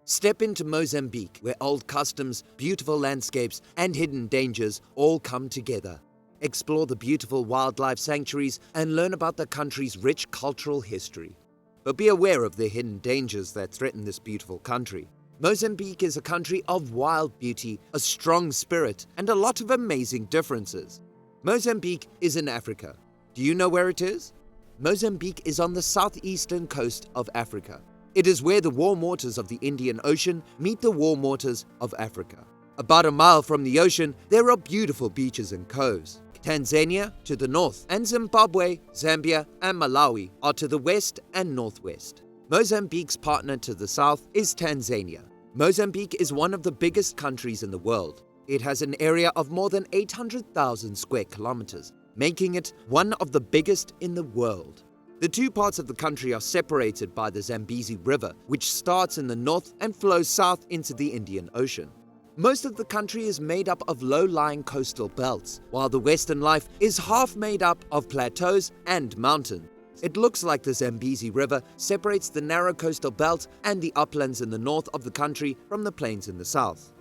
Step into Mozambique, where old customs, beautiful landscapes, and hidden dangers all come together. Explore the beautiful wildlife sanctuaries and learn about the country's rich cultural history. But be aware of the hidden dangers that threaten this beautiful country. Mozambique is a country of wild beauty, a strong spirit, and a lot of amazing differences. Mozambique is in Africa. Do you know where it is? Mozambique is on the southeastern coast of Africa. It is where the warm waters of the Indian Ocean meet the warm waters of Africa. About a mile from the ocean, there are beautiful beaches and coves. Tanzania to the north, and Zimbabwe, Zambia, and Malawi are to the west and northwest. Mozambique's partner to the south is Tanzania. Mozambique is one of the biggest countries in the world. It has an area of more than 800,000 square kilometers, making it one of the biggest in the world. The two parts of the country are separated by the Zambezi River, which starts in the north and flows south into the Indian Ocean. Most of the country is made up of low-lying coastal belts, while the western life is half made up of plateaus and mountains. It looks like the Zambezi River separates the narrow coastal belt and the uplands in the north of the country from the plains in the south.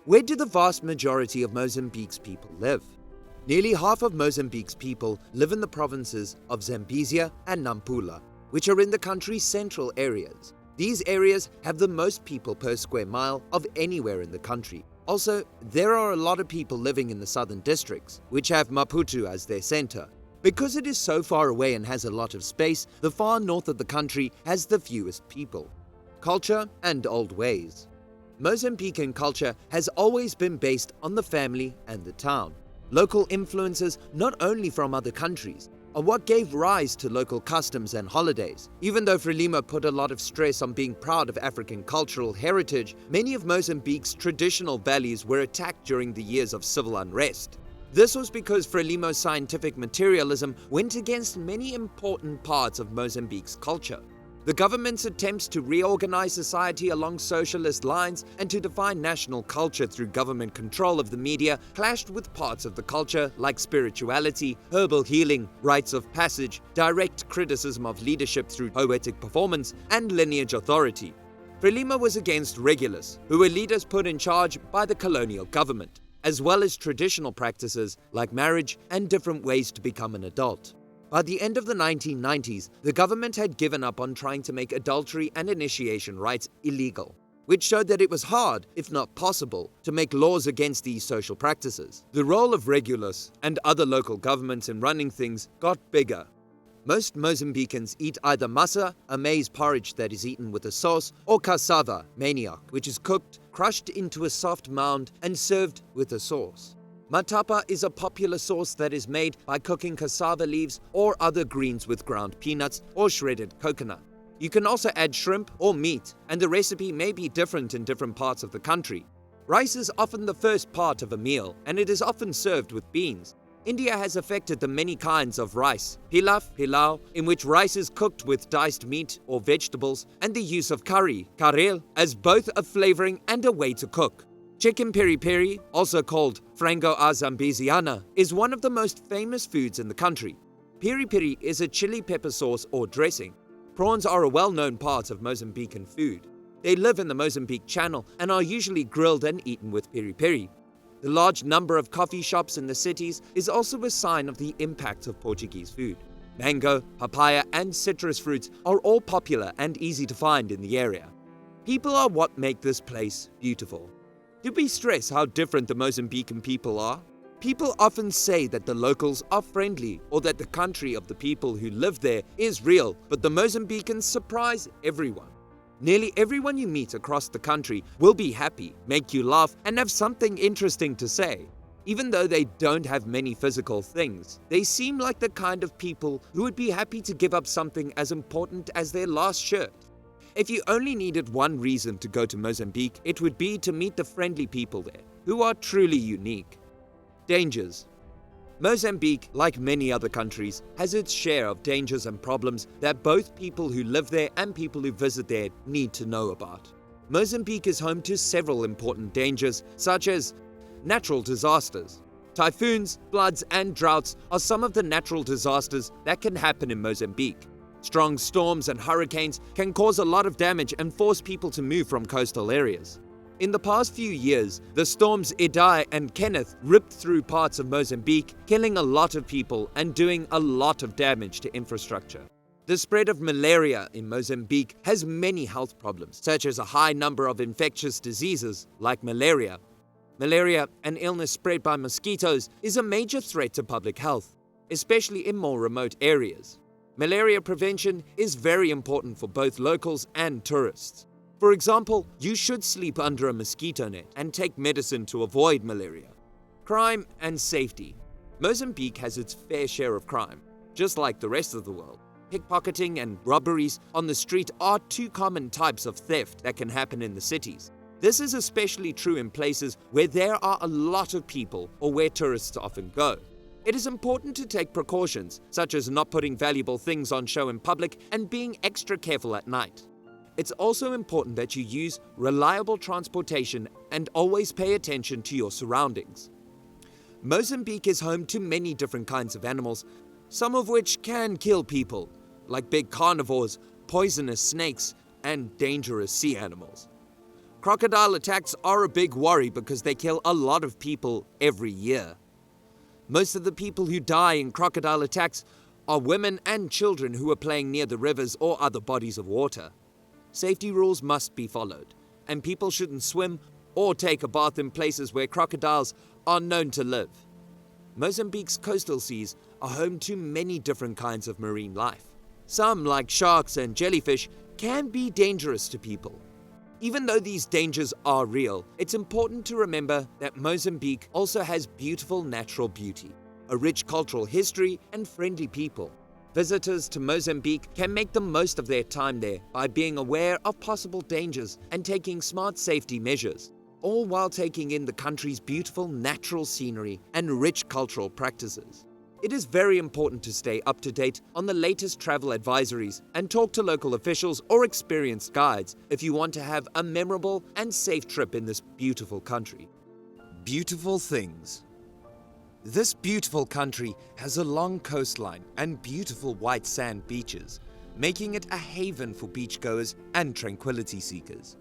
Where do the vast majority of Mozambique's people live? Nearly half of Mozambique's people live in the provinces of Zambezia and Nampula, which are in the country's central areas. These areas have the most people per square mile of anywhere in the country. Also, there are a lot of people living in the southern districts, which have Maputo as their center. Because it is so far away and has a lot of space, the far north of the country has the fewest people. Culture and old ways. Mozambican culture has always been based on the family and the town. Local influences, not only from other countries, are what gave rise to local customs and holidays. Even though Frelimo put a lot of stress on being proud of African cultural heritage, many of Mozambique's traditional values were attacked during the years of civil unrest. This was because Frelimo's scientific materialism went against many important parts of Mozambique's culture. The government's attempts to reorganize society along socialist lines and to define national culture through government control of the media clashed with parts of the culture like spirituality, herbal healing, rites of passage, direct criticism of leadership through poetic performance, and lineage authority. Frelimo was against regulars, who were leaders put in charge by the colonial government, as well as traditional practices like marriage and different ways to become an adult. By the end of the 1990s, the government had given up on trying to make adultery and initiation rites illegal, which showed that it was hard, if not possible, to make laws against these social practices. The role of regulars and other local governments in running things got bigger. Most Mozambicans eat either massa, a maize porridge that is eaten with a sauce, or cassava, manioc, which is cooked, crushed into a soft mound, and served with a sauce. Matapa is a popular sauce that is made by cooking cassava leaves or other greens with ground peanuts or shredded coconut. You can also add shrimp or meat, and the recipe may be different in different parts of the country. Rice is often the first part of a meal, and it is often served with beans. India has affected the many kinds of rice, pilau, in which rice is cooked with diced meat or vegetables, and the use of curry, karel, as both a flavoring and a way to cook. Chicken peri-peri, also called frango a zambeziana, is one of the most famous foods in the country. Peri-peri is a chili pepper sauce or dressing. Prawns are a well-known part of Mozambican food. They live in the Mozambique Channel and are usually grilled and eaten with peri-peri. The large number of coffee shops in the cities is also a sign of the impact of Portuguese food. Mango, papaya, and citrus fruits are all popular and easy to find in the area. People are what make this place beautiful. Do we stress how different the Mozambican people are? People often say that the locals are friendly or that the country of the people who live there is real, but the Mozambicans surprise everyone. Nearly everyone you meet across the country will be happy, make you laugh, and have something interesting to say. Even though they don't have many physical things, they seem like the kind of people who would be happy to give up something as important as their last shirt. If you only needed one reason to go to Mozambique, it would be to meet the friendly people there, who are truly unique. Dangers. Mozambique, like many other countries, has its share of dangers and problems that both people who live there and people who visit there need to know about. Mozambique is home to several important dangers, such as natural disasters. Typhoons, floods, and droughts are some of the natural disasters that can happen in Mozambique. Strong storms and hurricanes can cause a lot of damage and force people to move from coastal areas. In the past few years, the storms Idai and Kenneth ripped through parts of Mozambique, killing a lot of people and doing a lot of damage to infrastructure. The spread of malaria in Mozambique has many health problems, such as a high number of infectious diseases like malaria. Malaria, an illness spread by mosquitoes, is a major threat to public health, especially in more remote areas. Malaria prevention is very important for both locals and tourists. For example, you should sleep under a mosquito net and take medicine to avoid malaria. Crime and safety. Mozambique has its fair share of crime, just like the rest of the world. Pickpocketing and robberies on the street are two common types of theft that can happen in the cities. This is especially true in places where there are a lot of people or where tourists often go. It is important to take precautions, such as not putting valuable things on show in public and being extra careful at night. It's also important that you use reliable transportation and always pay attention to your surroundings. Mozambique is home to many different kinds of animals, some of which can kill people, like big carnivores, poisonous snakes, and dangerous sea animals. Crocodile attacks are a big worry because they kill a lot of people every year. Most of the people who die in crocodile attacks are women and children who are playing near the rivers or other bodies of water. Safety rules must be followed, and people shouldn't swim or take a bath in places where crocodiles are known to live. Mozambique's coastal seas are home to many different kinds of marine life. Some, like sharks and jellyfish, can be dangerous to people. Even though these dangers are real, it's important to remember that Mozambique also has beautiful natural beauty, a rich cultural history, and friendly people. Visitors to Mozambique can make the most of their time there by being aware of possible dangers and taking smart safety measures, all while taking in the country's beautiful natural scenery and rich cultural practices. It is very important to stay up to date on the latest travel advisories and talk to local officials or experienced guides if you want to have a memorable and safe trip in this beautiful country. Beautiful things. This beautiful country has a long coastline and beautiful white sand beaches, making it a haven for beachgoers and tranquility seekers.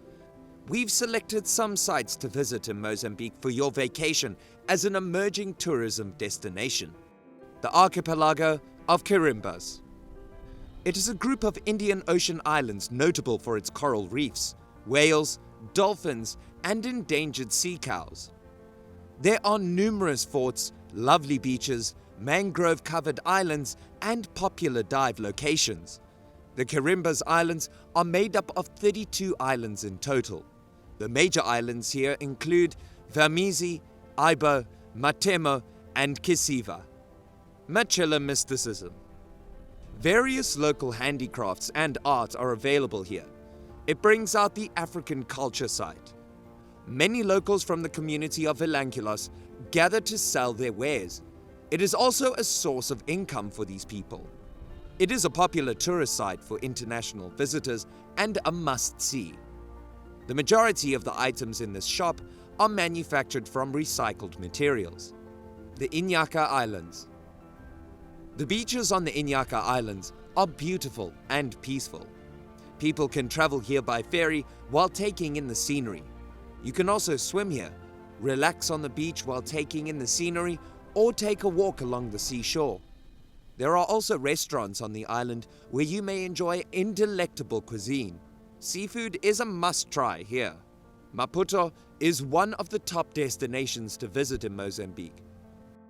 We've selected some sites to visit in Mozambique for your vacation as an emerging tourism destination. The archipelago of Carimbas. It is a group of Indian Ocean islands notable for its coral reefs, whales, dolphins, and endangered sea cows. There are numerous forts, lovely beaches, mangrove-covered islands, and popular dive locations. The Carimbas Islands are made up of 32 islands in total. The major islands here include Vamizi, Ibo, Matemo, and Kisiva. Machilla mysticism. Various local handicrafts and art are available here. It brings out the African culture side. Many locals from the community of Vilanculos gather to sell their wares. It is also a source of income for these people. It is a popular tourist site for international visitors and a must-see. The majority of the items in this shop are manufactured from recycled materials. The Inyaka Islands. The beaches on the Inyaka Islands are beautiful and peaceful. People can travel here by ferry while taking in the scenery. You can also swim here, relax on the beach while taking in the scenery, or take a walk along the seashore. There are also restaurants on the island where you may enjoy delectable cuisine. Seafood is a must-try here. Maputo is one of the top destinations to visit in Mozambique.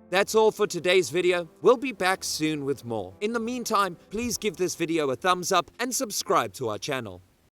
That's all for today's video. We'll be back soon with more. In the meantime, please give this video a thumbs up and subscribe to our channel.